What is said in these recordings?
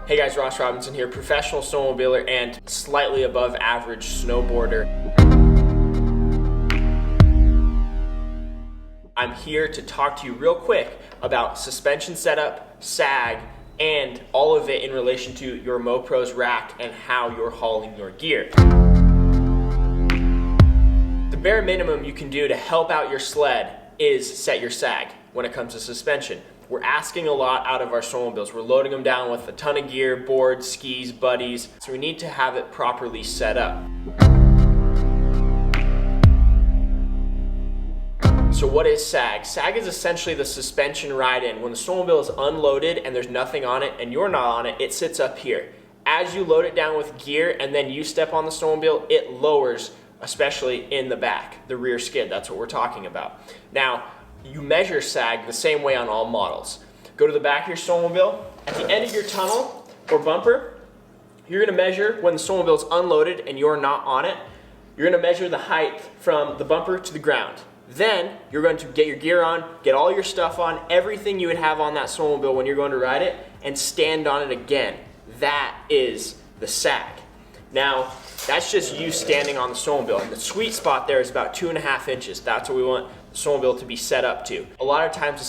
Hey guys, Ross Robinson here, professional snowmobiler and slightly above average snowboarder. I'm here to talk to you real quick about suspension setup, sag, and all of it in relation to your MoPro's rack and how you're hauling your gear. The bare minimum you can do to help out your sled is set your sag when it comes to suspension. We're asking a lot out of our snowmobiles. We're loading them down with a ton of gear, boards, skis, buddies, so we need to have it properly set up. So what is sag? Sag is essentially the suspension ride-in. When the snowmobile is unloaded and there's nothing on it and you're not on it, it sits up here. As you load it down with gear and then you step on the snowmobile, it lowers, especially in the back, the rear skid. That's what we're talking about. Now, you measure sag the same way on all models. Go to the back of your snowmobile. At the end of your tunnel or bumper, you're gonna measure when the snowmobile is unloaded and you're not on it. You're gonna measure the height from the bumper to the ground. Then you're going to get your gear on, get all your stuff on, everything you would have on that snowmobile when you're going to ride it, and stand on it again. That is the sag. Now, that's just you standing on the snowmobile, and the sweet spot there is about 2.5 inches. That's what we want the snowmobile to be set up to. A lot of times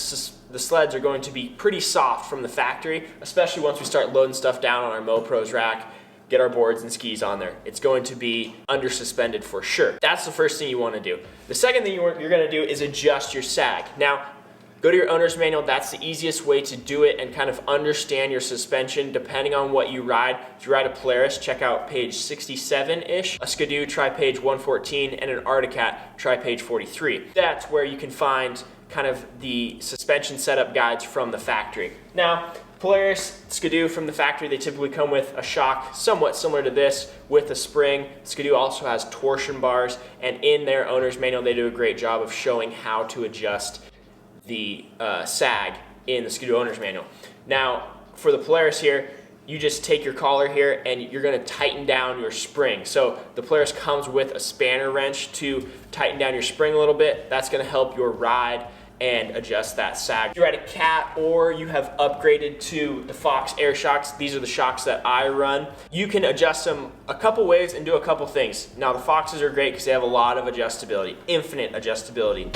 the sleds are going to be pretty soft from the factory, especially once we start loading stuff down on our MoPro's rack, get our boards and skis on there. It's going to be under suspended for sure. That's the first thing you want to do. The second thing you're going to do is adjust your sag. Now, go to your owner's manual. That's the easiest way to do it and kind of understand your suspension depending on what you ride. If you ride a Polaris, check out page 67-ish. A Skidoo, try page 114, and an Arctic Cat, try page 43. That's where you can find kind of the suspension setup guides from the factory. Now, Polaris, Skidoo from the factory, they typically come with a shock somewhat similar to this with a spring. Skidoo also has torsion bars, and in their owner's manual, they do a great job of showing how to adjust the sag in the Skidoo owner's manual. Now, for the Polaris here, you just take your collar here and you're gonna tighten down your spring. So the Polaris comes with a spanner wrench to tighten down your spring a little bit. That's gonna help your ride and adjust that sag. If you're at a Cat or you have upgraded to the Fox air shocks, these are the shocks that I run, you can adjust them a couple ways and do a couple things. Now the Foxes are great because they have a lot of adjustability, infinite adjustability.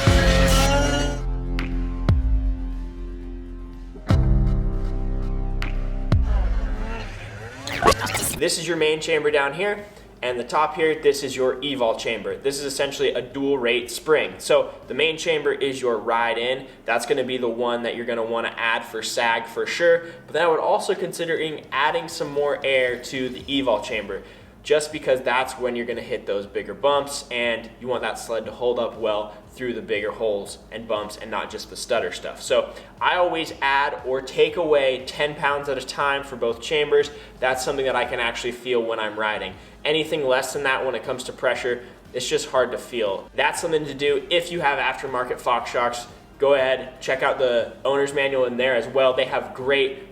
This is your main chamber down here, and the top here, this is your Evol chamber. This is essentially a dual rate spring. So the main chamber is your ride in. That's gonna be the one that you're gonna wanna add for sag for sure, but then I would also considering adding some more air to the Evol chamber, just because that's when you're gonna hit those bigger bumps and you want that sled to hold up well through the bigger holes and bumps and not just the stutter stuff. So I always add or take away 10 pounds at a time for both chambers. That's something that I can actually feel when I'm riding. Anything less than that when it comes to pressure, it's just hard to feel. That's something to do if you have aftermarket Fox shocks. Go ahead, check out the owner's manual in there as well. They have great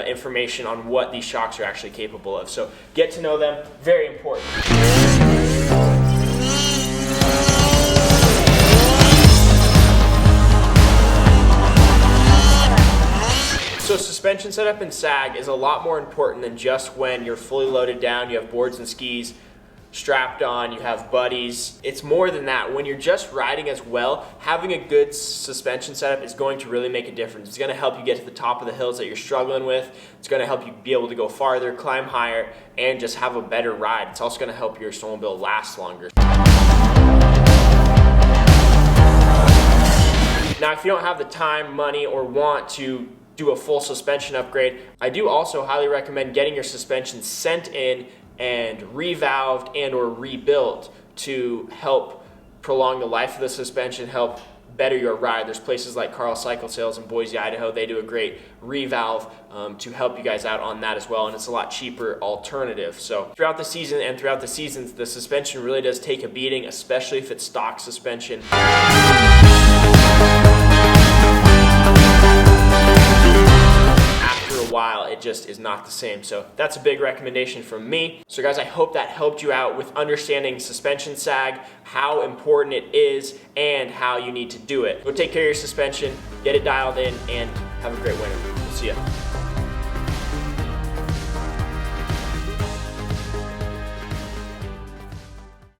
information on what these shocks are actually capable of. So get to know them, very important. So suspension setup and sag is a lot more important than just when you're fully loaded down, you have boards and skis strapped on, you have buddies. It's more than that. When you're just riding as well, having a good suspension setup is going to really make a difference. It's gonna help you get to the top of the hills that you're struggling with. It's gonna help you be able to go farther, climb higher, and just have a better ride. It's also gonna help your snowmobile last longer. Now, if you don't have the time, money, or want to do a full suspension upgrade, I do also highly recommend getting your suspension sent in and revalved and or rebuilt to help prolong the life of the suspension, help better your ride. There's places like Carl Cycle Sales in Boise, Idaho. They do a great revalve to help you guys out on that as well, and it's a lot cheaper alternative. So throughout the season and throughout the seasons, the suspension really does take a beating, especially if it's stock suspension. While it just is not the same. So that's a big recommendation from me. So guys, I hope that helped you out with understanding suspension sag, how important it is, and how you need to do it. Go take care of your suspension, get it dialed in, and have a great winter. See ya.